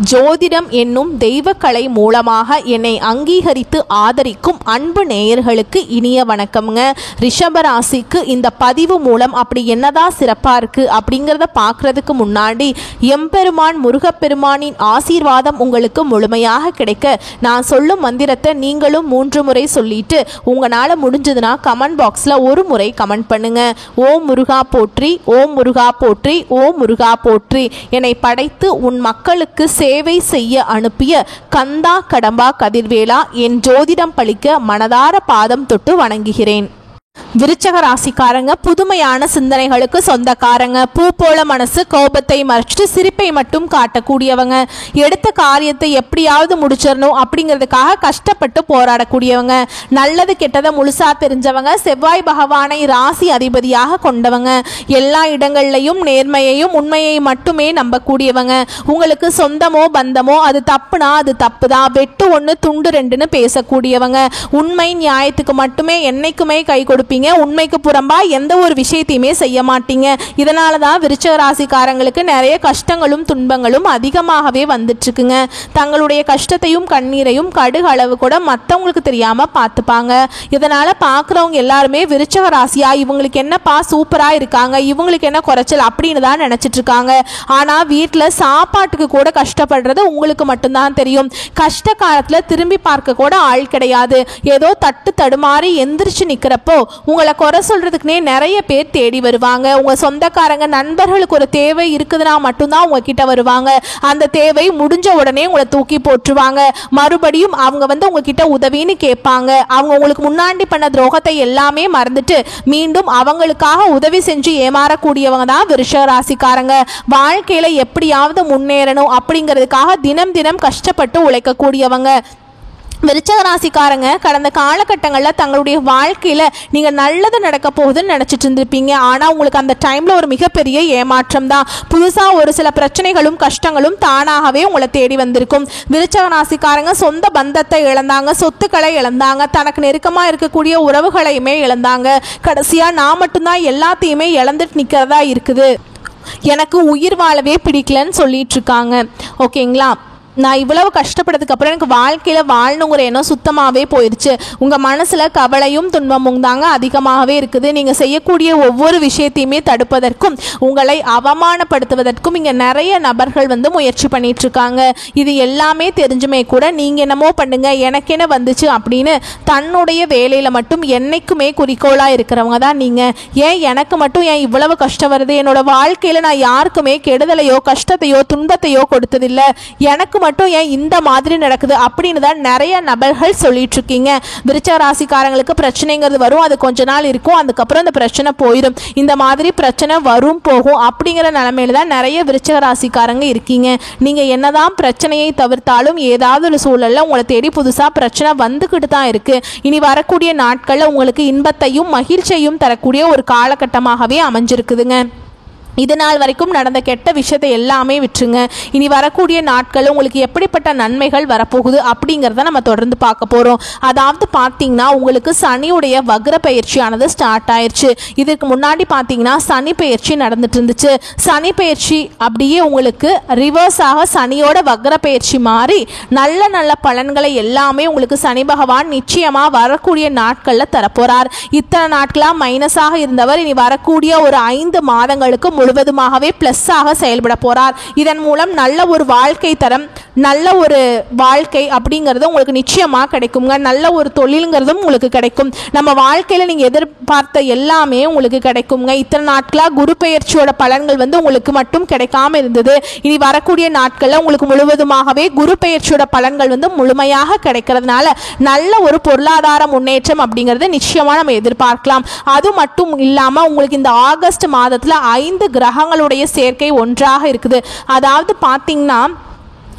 ஜோதிடம் என்னும் தெய்வக்கலை மூலமாக என்னை அங்கீகரித்து ஆதரிக்கும் அன்பு நேயர்களுக்கு இனிய வணக்கம்ங்க. ரிஷபராசிக்கு இந்த பதிவு மூலம் அப்படி என்னதான் சிறப்பாக இருக்குது அப்படிங்கிறத பார்க்குறதுக்கு முன்னாடி எம்பெருமான் முருகப்பெருமானின் ஆசீர்வாதம் உங்களுக்கு முழுமையாக கிடைக்க நான் சொல்லும் மந்திரத்தை நீங்களும் 3 முறை சொல்லிட்டு உங்களால் முடிஞ்சதுன்னா கமெண்ட் பாக்ஸில் ஒரு முறை கமெண்ட் பண்ணுங்க. ஓம் முருகா போற்றி, ஓம் முருகா போற்றி, ஓம் முருகா போற்றி. என்னை படைத்து உன் மக்களுக்கு சேவை செய்ய அனுப்பிய கந்தா கடம்பா கதிர்வேலா, என் ஜோதிடம் பழிக்க மனதார பாதம் தொட்டு வணங்குகிறேன். விருச்சக ராசிக்காரங்க புதுமையான சிந்தனைகளுக்கு சொந்தக்காரங்க. பூ போல மனசு, கோபத்தை மறைச்சிட்டு சிரிப்பை மட்டும் காட்டக்கூடியவங்க. எடுத்த காரியத்தை எப்படியாவது முடிச்சிடணும் அப்படிங்கிறதுக்காக கஷ்டப்பட்டு போராடக்கூடியவங்க. நல்லது கெட்டதை முழுசா தெரிஞ்சவங்க. செவ்வாய் பகவானை ராசி அதிபதியாக கொண்டவங்க. எல்லா இடங்கள்லையும் நேர்மையையும் உண்மையை மட்டுமே நம்பக்கூடியவங்க. உங்களுக்கு சொந்தமோ பந்தமோ அது தப்புனா அது தப்புதான், வெட்டு 1 துண்டு 2ன்னு பேசக்கூடியவங்க. உண்மை நியாயத்துக்கு மட்டுமே என்னைக்குமே கை கொடுப்பீங்க. உண்மைக்கு புறம்பா எந்த ஒரு விஷயத்தையுமே செய்ய மாட்டீங்க. இதனால தான் விருச்சிக ராசிக்காரங்களுக்கு நிறைய கஷ்டங்களும் துன்பங்களும் அதிகமாகவே வந்துட்டு இருக்குங்க. தங்களுடைய கஷ்டத்தையும் கண்ணீரையும் கடுகு அளவு கூட மற்றவங்களுக்கு தெரியாம பார்த்துப்பாங்க. இதனால பார்க்குறவங்க எல்லாருமே விருச்சிக ராசியா இவங்களுக்கு என்னப்பா சூப்பரா இருக்காங்க, இவங்களுக்கு என்ன குறைச்சல் அப்படின்னு தான் நினைச்சிட்டு இருக்காங்க. ஆனா வீட்டில் சாப்பாட்டுக்கு கூட கஷ்டப்படுறது உங்களுக்கு மட்டும்தான் தெரியும். கஷ்ட காலத்துல திரும்பி பார்க்க கூட ஆள் கிடையாது. ஏதோ தட்டு தடுமாறி எந்திரிச்சு நிக்கிறப்போ உங்களை குறை சொல்றதுக்குனே நிறைய பேர் தேடி வருவாங்க. உங்க சொந்தக்காரங்க நண்பர்களுக்கு ஒரு தேவை இருக்குதுன்னா மட்டும்தான் உங்ககிட்ட வருவாங்க. அந்த தேவை முடிஞ்ச உடனே உங்களை தூக்கி போட்டுருவாங்க. மறுபடியும் அவங்க உங்ககிட்ட உதவின்னு கேட்பாங்க. அவங்க உங்களுக்கு முன்னாடி பண்ண துரோகத்தை எல்லாமே மறந்துட்டு மீண்டும் அவங்களுக்காக உதவி செஞ்சு ஏமாறக்கூடியவங்க தான் விருச்சிக ராசிக்காரங்க. வாழ்க்கையில எப்படியாவது முன்னேறணும் அப்படிங்கிறதுக்காக தினம் தினம் கஷ்டப்பட்டு உழைக்கக்கூடியவங்க. விருச்சிக ராசிக்காரங்க கடந்த காலகட்டங்களில் தங்களுடைய வாழ்க்கையில் நீங்கள் நல்லது நடக்க போகுதுன்னு நினச்சிட்டு இருந்திருப்பீங்க. ஆனால் உங்களுக்கு அந்த டைமில் ஒரு மிகப்பெரிய ஏமாற்றம் தான். புதுசாக ஒரு சில பிரச்சனைகளும் கஷ்டங்களும் தானாகவே உங்களை தேடி வந்திருக்கும். விருச்சிக ராசிக்காரங்க சொந்த பந்தத்தை இழந்தாங்க, சொத்துக்களை இழந்தாங்க, தனக்கு நெருக்கமாக இருக்கக்கூடிய உறவுகளையுமே இழந்தாங்க. கடைசியாக நான் மட்டும்தான் எல்லாத்தையுமே இழந்துட்டு நிற்கிறதா இருக்குது, எனக்கு உயிர் வாழவே பிடிக்கலன்னு சொல்லிட்டு இருக்காங்க. ஓகேங்களா, நான் இவ்வளவு கஷ்டப்பட்டதுக்கு அப்புறம் எனக்கு வாழ்க்கையில் வாழணுங்கிற எண்ணம் சுத்தமாகவே போயிடுச்சு. உங்கள் மனசில் கவலையும் துன்பமும் தாங்க அதிகமாகவே இருக்குது. நீங்கள் செய்யக்கூடிய ஒவ்வொரு விஷயத்தையுமே தடுப்பதற்கும் உங்களை அவமானப்படுத்துவதற்கும் இங்கே நிறைய நபர்கள் முயற்சி பண்ணிட்டு இருக்காங்க. இது எல்லாமே தெரிஞ்சுமே கூட நீங்கள் என்னமோ பண்ணுங்க எனக்கு என்ன வந்துச்சு அப்படின்னு தன்னுடைய வேலையில் மட்டும் என்னைக்குமே குறிக்கோளாக இருக்கிறவங்க தான் நீங்கள். ஏன் எனக்கு மட்டும் ஏன் இவ்வளவு கஷ்டம் வருது, என்னோட வாழ்க்கையில் நான் யாருக்குமே கெடுதலையோ கஷ்டத்தையோ துன்பத்தையோ கொடுத்ததில்லை, எனக்கு மட்டும் ஏன் இந்த மாதிரி நடக்குது அப்படின்னு தான் நிறைய நபர்கள் சொல்லிட்டு இருக்கீங்க. விருச்சிக ராசிக்காரங்களுக்கு பிரச்சனைங்கிறது வரும், அது கொஞ்ச நாள் இருக்கும், அதுக்கப்புறம் அந்த பிரச்சனை போயிடும். இந்த மாதிரி பிரச்சனை வரும் போகும் அப்படிங்கிற நிலைமையில தான் நிறைய விருச்சிக ராசிக்காரங்க இருக்கீங்க. நீங்க என்னதான் பிரச்சனையை தவிர்த்தாலும் ஏதாவது ஒரு சூழல்ல உங்களை தேடி புதுசா பிரச்சனை வந்துகிட்டு தான் இருக்கு. இனி வரக்கூடிய நாட்கள்ல உங்களுக்கு இன்பத்தையும் மகிழ்ச்சியையும் தரக்கூடிய ஒரு காலகட்டமாகவே அமைஞ்சிருக்குதுங்க. இது நாள் வரைக்கும் நடந்த கெட்ட விஷயத்தை எல்லாமே விட்டுருங்க. இனி வரக்கூடிய நாட்கள் உங்களுக்கு எப்படிப்பட்ட நன்மைகள் வரப்போகுது அப்படிங்கிறத நம்ம தொடர்ந்து பார்க்க போகிறோம். அதாவது பார்த்தீங்கன்னா உங்களுக்கு சனியுடைய வக்ர பயிற்சியானது ஸ்டார்ட் ஆயிடுச்சு. இதுக்கு முன்னாடி பார்த்தீங்கன்னா சனி பயிற்சி நடந்துட்டு இருந்துச்சு. சனி பயிற்சி அப்படியே உங்களுக்கு ரிவர்ஸாக சனியோட வக்ர பயிற்சி மாறி நல்ல நல்ல பலன்களை எல்லாமே உங்களுக்கு சனி பகவான் நிச்சயமாக வரக்கூடிய நாட்களில் தரப்போகிறார். இத்தனை நாட்களாக மைனஸாக இருந்தவர் இனி வரக்கூடிய ஒரு 5 மாதங்களுக்கு முழுவதுமாகவே பிளஸ்ஸாக செயல்பட போறார். இதன் மூலம் நல்ல ஒரு வாழ்க்கை தரம், நல்ல ஒரு வாழ்க்கை அப்படிங்கிறது உங்களுக்கு நிச்சயமாக கிடைக்குங்க. நல்ல ஒரு தொழிலுங்கிறதும் உங்களுக்கு கிடைக்கும். நம்ம வாழ்க்கையில் நீங்கள் எதிர்பார்த்த எல்லாமே உங்களுக்கு கிடைக்குங்க. இத்தனை நாட்களாக குரு பெயர்ச்சியோட பலன்கள் உங்களுக்கு மட்டும் கிடைக்காம இருந்தது. இனி வரக்கூடிய நாட்களில் உங்களுக்கு முழுவதுமாகவே குரு பெயர்ச்சியோட பலன்கள் முழுமையாக கிடைக்கிறதுனால நல்ல ஒரு பொருளாதார முன்னேற்றம் அப்படிங்கிறது நிச்சயமாக நம்ம எதிர்பார்க்கலாம். அது மட்டும் இல்லாமல் உங்களுக்கு இந்த ஆகஸ்ட் மாதத்தில் 5 கிரகங்களுடைய சேர்க்கை ஒன்றாக இருக்குது. அதாவது பார்த்தீங்கன்னா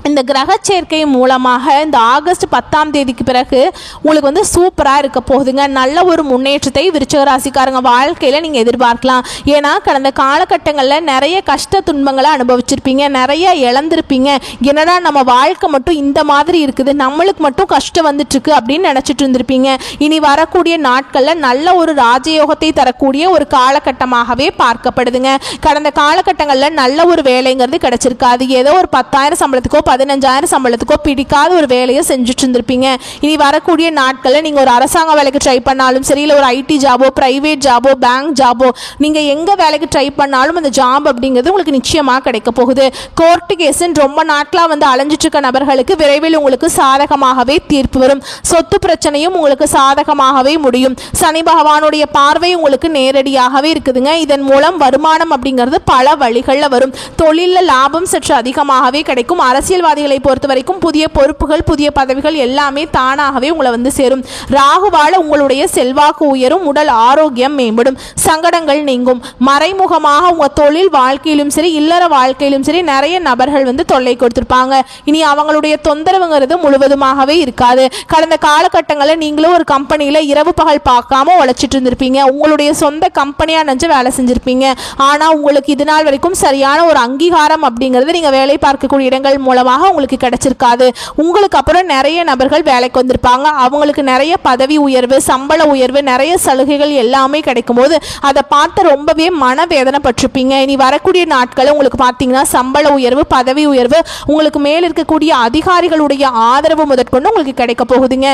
இந்த கிரக சேர்க்கை மூலமாக இந்த ஆகஸ்ட் 10ஆம் தேதிக்கு பிறகு உங்களுக்கு சூப்பராக இருக்க போகுதுங்க. நல்ல ஒரு முன்னேற்றத்தை விருச்சிக ராசிக்காரங்க வாழ்க்கையில் நீங்கள் எதிர்பார்க்கலாம். ஏன்னா கடந்த காலகட்டங்களில் நிறைய கஷ்ட துன்பங்களை அனுபவிச்சிருப்பீங்க, நிறைய இழந்திருப்பீங்க. என்னடா நம்ம வாழ்க்கை மட்டும் இந்த மாதிரி இருக்குது, நம்மளுக்கு மட்டும் கஷ்டம் வந்துட்டுருக்கு அப்படின்னு நினச்சிட்டு இருந்திருப்பீங்க. இனி வரக்கூடிய நாட்களில் நல்ல ஒரு ராஜயோகத்தை தரக்கூடிய ஒரு காலகட்டமாகவே பார்க்கப்படுதுங்க. கடந்த காலகட்டங்களில் நல்ல ஒரு வேலைங்கிறது கிடைச்சிருக்காது. ஏதோ ஒரு 10,000 சம்பளத்துக்கோ 15,000 சம்பளத்துக்கோ பிடிக்காத ஒரு வேலையை செஞ்சுட்டு இருந்திருப்பீங்க. இனி வரக்கூடிய நாட்களில் நீங்கள் ஒரு அரசாங்க வேலைக்கு ட்ரை பண்ணாலும் சரி, இல்லை ஒரு ஐடி ஜாபோ, பிரைவேட் ஜாபோ, பேங்க் ஜாபோ, நீங்கள் எங்கே வேலைக்கு ட்ரை பண்ணாலும் அந்த ஜாப் அப்படிங்கிறது உங்களுக்கு நிச்சயமாக கிடைக்க போகுது. கோர்ட்டு கேஸுன்னு ரொம்ப நாட்களாக வந்து அலைஞ்சிட்டு இருக்க நபர்களுக்கு விரைவில் உங்களுக்கு சாதகமாகவே தீர்ப்பு வரும். சொத்து பிரச்சனையும் உங்களுக்கு சாதகமாகவே முடியும். சனி பகவானுடைய பார்வை உங்களுக்கு நேரடியாகவே இருக்குதுங்க. இதன் மூலம் வருமானம் அப்படிங்கிறது பல வழிகளில் வரும். தொழிலில் லாபம் சற்று அதிகமாகவே கிடைக்கும். அரசியல்வாதிகளை பொறுத்த வரைக்கும் புதிய பொறுப்புகள், புதிய பதவிகள் எல்லாமே தானாகவே உங்களை வந்து சேரும். ராகுவால உங்களுடைய செல்வாக்கு உயரும், உடல் ஆரோக்கியம் மேம்படும், சங்கடங்கள் நீங்கும். மறைமுகமாக உங்க தொழில் வாழ்க்கையிலும் சரி, இல்லற வாழ்க்கையிலும் சரி நிறைய நபர்கள் வந்து தொல்லை கொடுத்திருப்பாங்க. இனி அவங்களுடைய தொந்தரவுங்கிறது முழுவதுமாகவே இருக்காது. கடந்த காலகட்டங்களில் நீங்களும் ஒரு கம்பெனியில் இரவு பகல் பார்க்காம உழைச்சிட்டு இருந்திருப்பீங்க. உங்களுடைய சொந்த கம்பெனியா நினைச்சு வேலை செஞ்சிருப்பீங்க. ஆனா உங்களுக்கு இது நாள் வரைக்கும் சரியான ஒரு அங்கீகாரம் அப்படிங்கிறது நீங்க வேலை பார்க்கக்கூடிய இடங்கள் மூலமாக உங்களுக்கு கிடைச்சிருக்காது. உங்களுக்கு அப்புறம் நிறைய நபர்கள் வேலைக்கு வந்திருப்பாங்க. அவங்களுக்கு நிறைய பதவி உயர்வு, சம்பள உயர்வு, நிறைய சலுகைகள் எல்லாமே கிடைக்கும் போது அதை பார்த்து ரொம்பவே மனவேதனைப்பட்டிருப்பீங்க. இனி வரக்கூடிய நாட்கள் உங்களுக்கு பார்த்தீங்கன்னா சம்பள உயர்வு, பதவி உயர்வு, உங்களுக்கு மேல் இருக்கக்கூடிய அதிகாரிகளுடைய ஆதரவு முதற்கொண்டு உங்களுக்கு கிடைக்க போகுதுங்க.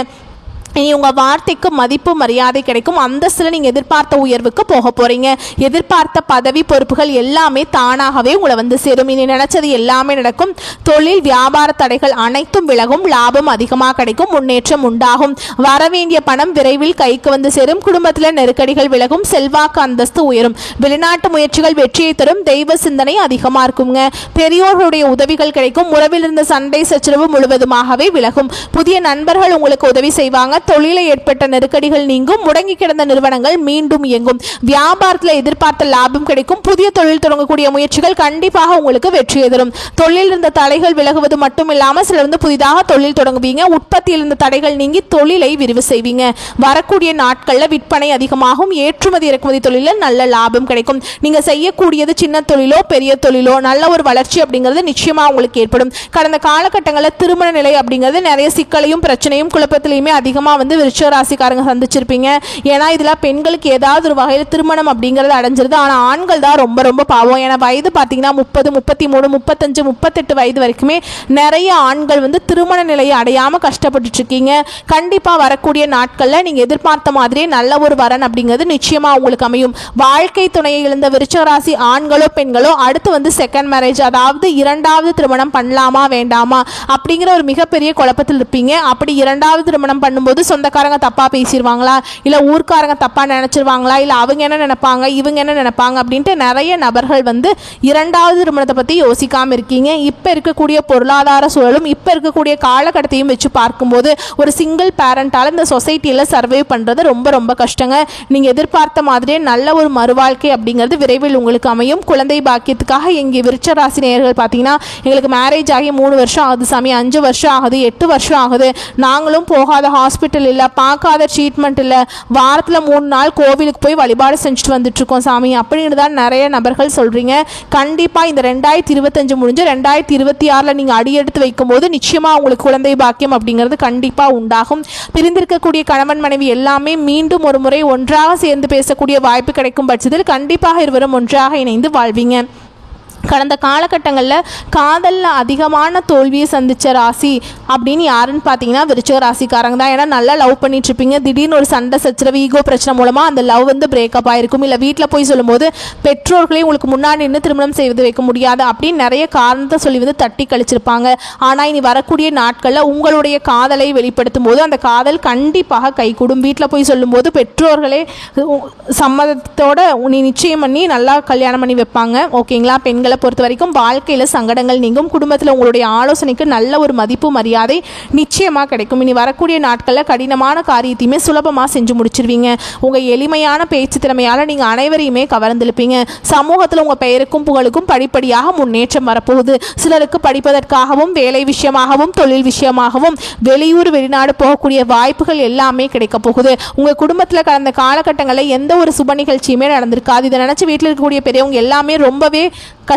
இனி உங்கள் வார்த்தைக்கு மதிப்பு மரியாதை கிடைக்கும். அந்தஸ்தில் நீங்கள் எதிர்பார்த்த உயர்வுக்கு போக போகிறீங்க. எதிர்பார்த்த பதவி பொறுப்புகள் எல்லாமே தானாகவே உங்களை வந்து சேரும். இனி நினைச்சது எல்லாமே நடக்கும். தொழில் வியாபார தடைகள் அனைத்தும் விலகும். லாபம் அதிகமாக கிடைக்கும். முன்னேற்றம் உண்டாகும். வரவேண்டிய பணம் விரைவில் கைக்கு வந்து சேரும். குடும்பத்தில் நெருக்கடிகள் விலகும். செல்வாக்கு அந்தஸ்து உயரும். வெளிநாட்டு முயற்சிகள் வெற்றியை தரும். தெய்வ சிந்தனை அதிகமாக இருக்குங்க. பெரியோர்களுடைய உதவிகள் கிடைக்கும். உறவில் இருந்த சண்டை சச்சரவு முழுவதுமாகவே விலகும். புதிய நண்பர்கள் உங்களுக்கு உதவி செய்வாங்க. தொழிலை ஏற்பட்ட நெருக்கடிகள் நீங்கும். முடங்கி கிடந்த நிறுவனங்கள் மீண்டும் இயங்கும். வியாபாரத்தில் எதிர்பார்த்த லாபம் கிடைக்கும். புதிய தொழில் தொடங்கக்கூடிய முயற்சிகள் கண்டிப்பாக உங்களுக்கு வெற்றியை தரும். தொழில் இருந்த தடைகள் விலகுவது மட்டும் இல்லாமல் சிலர் வந்து புதிதாக தொழில் தொடங்குவீங்க. உற்பத்தியில் இருந்த தடைகள் நீங்கி தொழிலை விரிவு செய்வீங்க. வரக்கூடிய நாட்களில் விற்பனை அதிகமாகும். ஏற்றுமதி இறக்குமதி தொழிலில் நல்ல லாபம் கிடைக்கும். நீங்க செய்யக்கூடியது சின்ன தொழிலோ பெரிய தொழிலோ நல்ல ஒரு வளர்ச்சி அப்படிங்கிறது நிச்சயமா உங்களுக்கு ஏற்படும். கடந்த காலகட்டங்களில் திருமண நிலை அப்படிங்கிறது நிறைய சிக்கலையும் பிரச்சனையும் குழப்பத்திலையுமே அதிகமாக வந்து விருச்சிக ராசிக்காரங்க சந்திச்சிருப்பீங்க. ஏன்னா இதுல பெண்களுக்கு ஏதாவது ஒரு வகையில் திருமணம் அப்படிங்கிறது அடைஞ்சிருது. ஆனா ஆண்கள் தான் ரொம்ப ரொம்ப பாவம். ஏன்னா வயது பார்த்தீங்கன்னா 30, 33, 35, 38 வயது வரைக்குமே நிறைய ஆண்கள் வந்து திருமண நிலையை அடையாம கஷ்டப்பட்டு இருக்கீங்க. கண்டிப்பா வரக்கூடிய நாட்கள்ல நீங்க எதிர்பார்த்த மாதிரியே நல்ல ஒரு வரன் அப்படிங்கிறது நிச்சயமா உங்களுக்கு அமையும். வாழ்க்கை துணையை இழந்த விருச்சிக ராசி ஆண்களோ பெண்களோ அடுத்து வந்து செகண்ட் மேரேஜ், அதாவது இரண்டாவது திருமணம் பண்ணலாமா வேண்டாமா அப்படிங்கிற ஒரு மிகப்பெரிய குழப்பத்தில் இருப்பீங்க. அப்படி இரண்டாவது திருமணம் பண்ணும்போது சொந்தக்காரங்க தப்பா பேசிடுவாங்களா, இல்ல ஊர்க்காரங்க தப்பா நினைச்சிருவாங்களா, இல்ல அவங்க என்ன நினைப்பாங்க, இவங்க என்ன நினைப்பாங்க அப்படின்ட்டு நிறைய நபர்கள் வந்து இரண்டாவது திருமணத்தை பத்தி யோசிக்காம இருக்கீங்க. இப்ப இருக்கக்கூடிய பொருளாதார சூழலும் இப்ப இருக்கக்கூடிய காலகட்டத்தையும் வச்சு பார்க்கும்போது ஒரு சிங்கிள் பேரண்டால இந்த சொசைட்டியில சர்வே பண்றது ரொம்ப ரொம்ப கஷ்டங்க. நீங்க எதிர்பார்த்த மாதிரியே நல்ல ஒரு மறுவாழ்க்கை அப்படிங்கிறது விரைவில் உங்களுக்கு அமையும். குழந்தை பாக்கியத்துக்காக எங்க விருச்சிக ராசி நேயர்கள் பார்த்தீங்கன்னா எங்களுக்கு மேரேஜ் ஆகி 3 வருஷம் ஆகுது சாமி, 5 வருஷம் ஆகுது, 8 வருஷம் ஆகுது, நாங்களும் போகாத ஹாஸ்பிட்டல் இல்லை, பார்க்காத ட்ரீட்மெண்ட் இல்லை, வாரத்தில் 3 நாள் கோவிலுக்கு போய் வழிபாடு செஞ்சுட்டு வந்துட்டு இருக்கோம் சாமி அப்படின்னு தான் நிறைய நபர்கள் சொல்றீங்க. கண்டிப்பா இந்த 2025 முடிஞ்சு 2026 நீங்க அடி எடுத்து வைக்கும் போது நிச்சயமா உங்களுக்கு குழந்தை பாக்கியம் அப்படிங்கிறது கண்டிப்பா உண்டாகும். பிரிந்திருக்கக்கூடிய கணவன் மனைவி எல்லாமே மீண்டும் ஒரு முறை ஒன்றாக சேர்ந்து பேசக்கூடிய வாய்ப்பு கிடைக்கும் பட்சத்தில் கண்டிப்பாக இருவரும் ஒன்றாக இணைந்து வாழ்வீங்க. கடந்த காலகட்டங்களில் காதலில் அதிகமான தோல்வியை சந்தித்த ராசி அப்படின்னு யாருன்னு பார்த்தீங்கன்னா விருச்சிக ராசிக்காரங்க தான். ஏன்னா நல்லா லவ் பண்ணிட்டு இருப்பீங்க. திடீர்னு ஒரு சண்டை சச்சரவு, ஈகோ பிரச்சனை மூலமாக அந்த லவ் வந்து பிரேக்கப் ஆகிருக்கும். இல்லை வீட்டில் போய் சொல்லும்போது பெற்றோர்களே உங்களுக்கு முன்னாடி நின்று திருமணம் செய்து வைக்க முடியாது அப்படின்னு நிறைய காரணத்தை சொல்லி வந்து தட்டி கழிச்சிருப்பாங்க. ஆனால் இனி வரக்கூடிய நாட்களில் உங்களுடைய காதலை வெளிப்படுத்தும் போது அந்த காதல் கண்டிப்பாக கைகூடும். வீட்டில் போய் சொல்லும்போது பெற்றோர்களே சம்மதத்தோட நீ நிச்சயம் பண்ணி நல்லா கல்யாணம் பண்ணி வைப்பாங்க. ஓகேங்களா? பெண்கள் பொறுத்த வரைக்கும் வாழ்க்கையில சங்கடங்கள் நீங்கும். குடும்பத்தில் உங்களுடைய ஆலோசனைக்கு நல்ல ஒரு மதிப்பு மரியாதை நிச்சயமா கிடைக்கும். இனி வரக்கூடிய நாட்களில் கடினமான காரியத்தையுமே சுலபமா செஞ்சு முடிச்சிருவீங்க. உங்க எளிமையான பேச்சு திறமையால நீங்க அனைவரையுமே கவர்ந்திருப்பீங்க. சமூகத்தில் உங்க பெயருக்கும் புகழுக்கும் படிப்படியாக முன்னேற்றம் வரப்போகுது. சிலருக்கு படிப்பதற்காகவும் வேலை விஷயமாகவும் தொழில் விஷயமாகவும் வெளியூர் வெளிநாடு போகக்கூடிய வாய்ப்புகள் எல்லாமே கிடைக்க போகுது. உங்க குடும்பத்தில் கடந்த காலகட்டங்களில் எந்த ஒரு சுப நிகழ்ச்சியுமே நடந்திருக்காது. இதை நினைச்சு வீட்டில் இருக்கக்கூடிய பெரியவங்க எல்லாமே ரொம்பவே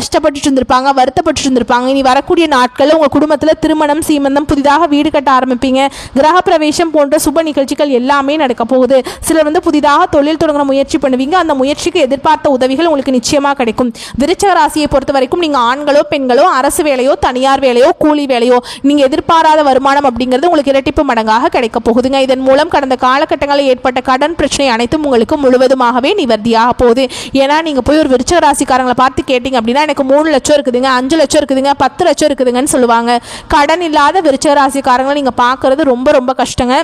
கஷ்டப்பட்டு இருந்திருப்பாங்க, வருத்தப்பட்டு இருந்திருப்பாங்க. இனி வரக்கூடிய நாட்களில் உங்கள் குடும்பத்தில் திருமணம், சீமந்தம், புதிதாக வீடு கட்ட ஆரம்பிப்பீங்க. கிரக பிரவேசம் போன்ற சுப நிகழ்ச்சிகள் எல்லாமே நடக்க போகுது. சிலர் புதிதாக தொழில் தொடங்க முயற்சி பண்ணுவீங்க. அந்த முயற்சிக்கு எதிர்பார்த்த உதவிகள் உங்களுக்கு நிச்சயமாக கிடைக்கும். விருச்சிக ராசியை பொறுத்த வரைக்கும் நீங்கள் ஆண்களோ பெண்களோ, அரசு வேலையோ தனியார் வேலையோ கூலி வேலையோ, நீங்கள் எதிர்பாராத வருமானம் அப்படிங்கிறது உங்களுக்கு இரட்டிப்பு மடங்காக கிடைக்க போகுதுங்க. இதன் மூலம் கடந்த காலகட்டங்களில் ஏற்பட்ட கடன் பிரச்சனை அனைத்தும் உங்களுக்கு முழுவதுமாகவே நிவர்த்தியாக போகுது. ஏன்னா நீங்கள் போய் ஒரு விருச்சிக ராசிக்காரங்களை பார்த்து கேட்டீங்க அப்படின்னா எனக்கு 3 லட்சம் இருக்குதுங்க, 5 லட்சம் இருக்குதுங்க, 10 லட்சம் இருக்குதுங்கன்னு சொல்லுவாங்க. கடன் இல்லாத விருச்சிக ராசிக்காரங்களை நீங்கள் பார்க்கறது ரொம்ப ரொம்ப கஷ்டங்க.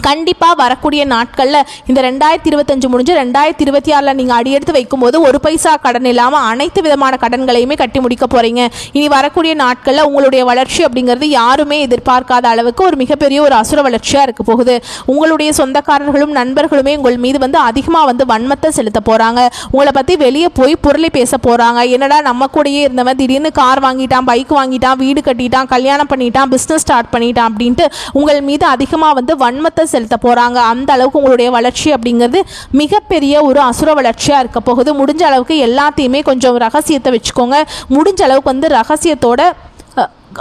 கண்டிப்பாக வரக்கூடிய நாட்களில் இந்த 2025 முடிஞ்சு 2026 நீங்கள் அடியெடுத்து வைக்கும்போது ஒரு பைசா கடன் இல்லாமல் அனைத்து விதமான கடன்களையுமே கட்டி முடிக்க போகிறீங்க. இனி வரக்கூடிய நாட்களில் உங்களுடைய வளர்ச்சி அப்படிங்கிறது யாருமே எதிர்பார்க்காத அளவுக்கு ஒரு மிகப்பெரிய ஒரு அசுர வளர்ச்சியாக இருக்க போகுது. உங்களுடைய சொந்தக்காரர்களும் நண்பர்களுமே உங்கள் மீது அதிகமாக வன்மத்தை செலுத்த போகிறாங்க. உங்களை பற்றி வெளியே போய் பொருளை பேச போகிறாங்க. என்னடா நம்ம கூடயே இருந்தவன் திடீர்னு கார் வாங்கிட்டான், பைக் வாங்கிட்டான், வீடு கட்டிட்டான், கல்யாணம் பண்ணிட்டான், பிஸ்னஸ் ஸ்டார்ட் பண்ணிட்டான் அப்படின்ட்டு உங்கள் மீது அதிகமாக வன்மத்தை செலுத்த போறாங்க. அந்த அளவுக்கு உங்களுடைய வளர்ச்சி அப்படிங்கிறது மிகப்பெரிய ஒரு அசுர வளர்ச்சியா இருக்க போகுது. முடிஞ்ச அளவுக்கு எல்லாத்தையுமே கொஞ்சம் ரகசியத்தை வச்சுக்கோங்க. முடிஞ்ச அளவுக்கு ரகசியத்தோட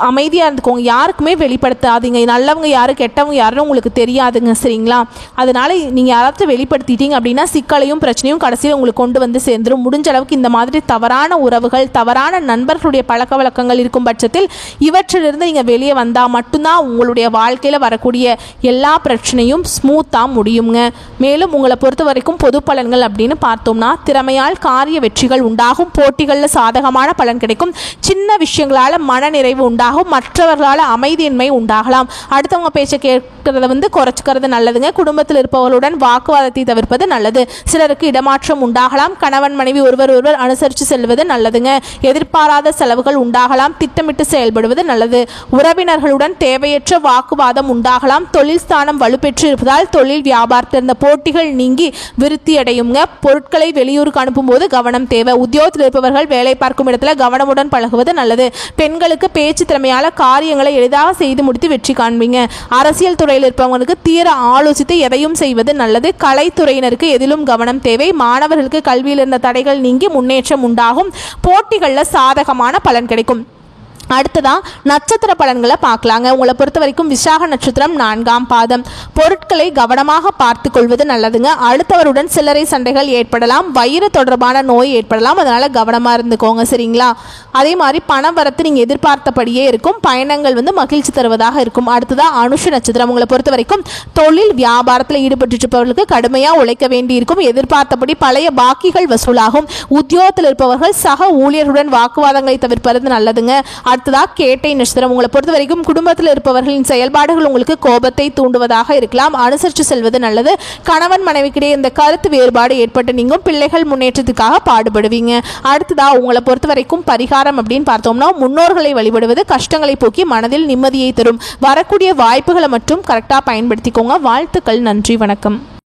அமைதியாக இருந்துக்கோங்க. யாருக்குமே வெளிப்படுத்தாதீங்க. நல்லவங்க யாரு கெட்டவங்க யாருன்னு உங்களுக்கு தெரியாதுங்க, சரிங்களா? அதனால நீங்கள் யாராச்சும் வெளிப்படுத்திட்டீங்க அப்படின்னா சிக்கலையும் பிரச்சனையும் கடைசியில் உங்களுக்கு கொண்டு சேர்ந்துடும். முடிஞ்ச அளவுக்கு இந்த மாதிரி தவறான உறவுகள், தவறான நண்பர்களுடைய பழக்க வழக்கங்கள் இருக்கும் பட்சத்தில் இவற்றிலிருந்து நீங்கள் வெளியே வந்தால் மட்டும்தான் உங்களுடைய வாழ்க்கையில் வரக்கூடிய எல்லா பிரச்சனையும் ஸ்மூத்தாக முடியுங்க. மேலும் உங்களை பொறுத்த வரைக்கும் பொது பலன்கள் அப்படின்னு பார்த்தோம்னா, திறமையால் காரிய வெற்றிகள் உண்டாகும். போட்டிகளில் சாதகமான பலன் கிடைக்கும். சின்ன விஷயங்களால் மனநிறைவு உண்டாகும். மற்றவர்களால் அமைதியின்மை உண்டாகலாம். அடுத்தவங்க பேச்சை கேட்கறத குறைச்சிக்கிறது நல்லதுங்க. குடும்பத்தில் இருப்பவர்களுடன் வாக்குவாதத்தை தவிர்ப்பது நல்லது. சிலருக்கு இடமாற்றம் உண்டாகலாம். கணவன் மனைவி ஒருவர் அனுசரித்து செல்வது நல்லதுங்க. எதிர்பாராத செலவுகள் உண்டாகலாம். திட்டமிட்டு செயல்படுவது நல்லது. உறவினர்களுடன் தேவையற்ற வாக்குவாதம் உண்டாகலாம். தொழில் ஸ்தானம் வலுப்பெற்று இருப்பதால் தொழில் வியாபாரத்தில் இருந்த போட்டிகள் நீங்கி விருத்தி அடையுங்க. பொருட்களை வெளியூருக்கு அனுப்பும் போது கவனம் தேவை. உத்தியோகத்தில் இருப்பவர்கள் வேலை பார்க்கும் இடத்துல கவனமுடன் பழகுவது நல்லது. பெண்களுக்கு பேச்சு திறமையால காரியங்களை எளிதாக செய்து முடித்து வெற்றி காண்பீங்க. அரசியல் துறையில் இருப்பவங்களுக்கு தீர ஆலோசித்து எதையும் செய்வது நல்லது. கலைத்துறையினருக்கு எதிலும் கவனம் தேவை. மாணவர்களுக்கு கல்வியில் இருந்த தடைகள் நீங்கி முன்னேற்றம் உண்டாகும். போட்டிகளில் சாதகமான பலன் கிடைக்கும். அடுத்ததான் நட்சத்திர பலன்களை பார்க்கலாங்க. உங்களை பொறுத்த வரைக்கும் விசாக நட்சத்திரம் 4ஆம் பாதம். பொருட்களை கவனமாக பார்த்து கொள்வது நல்லதுங்க. அடுத்தவருடன் சில்லறை சண்டைகள் ஏற்படலாம். வயிறு தொடர்பான நோய் ஏற்படலாம். அதனால கவனமாக இருந்துக்கோங்க, சரிங்களா? அதே மாதிரி பண வரத்து நீங்கள் எதிர்பார்த்தபடியே இருக்கும். பயணங்கள் மகிழ்ச்சி தருவதாக இருக்கும். அடுத்ததான் அனுஷ நட்சத்திரம். உங்களை பொறுத்த வரைக்கும் தொழில் வியாபாரத்தில் ஈடுபட்டு இருப்பவர்களுக்கு கடுமையாக உழைக்க வேண்டியிருக்கும். எதிர்பார்த்தபடி பழைய பாக்கிகள் வசூலாகும். உத்தியோகத்தில் இருப்பவர்கள் சக ஊழியர்களுடன் வாக்குவாதங்களை தவிர்ப்பது நல்லதுங்க. அடுத்ததாக கேட்டை நட்சத்திரம். உங்களை பொறுத்த வரைக்கும் குடும்பத்தில் இருப்பவர்களின் செயல்பாடுகள் உங்களுக்கு கோபத்தை தூண்டுவதாக இருக்கலாம். அனுசரித்து செல்வது நல்லது. கணவன் மனைவிக்கிடையே இந்த கருத்து வேறுபாடு ஏற்பட்டு நீங்கும். பிள்ளைகள் முன்னேற்றத்துக்காக பாடுபடுவீங்க. அடுத்ததாக உங்களை பொறுத்த வரைக்கும் பரிகாரம் அப்படின்னு பார்த்தோம்னா, முன்னோர்களை வழிபடுவது கஷ்டங்களை போக்கி மனதில் நிம்மதியை தரும். வரக்கூடிய வாய்ப்புகளை மட்டும் கரெக்டாக பயன்படுத்திக்கோங்க. வாழ்த்துக்கள். நன்றி, வணக்கம்.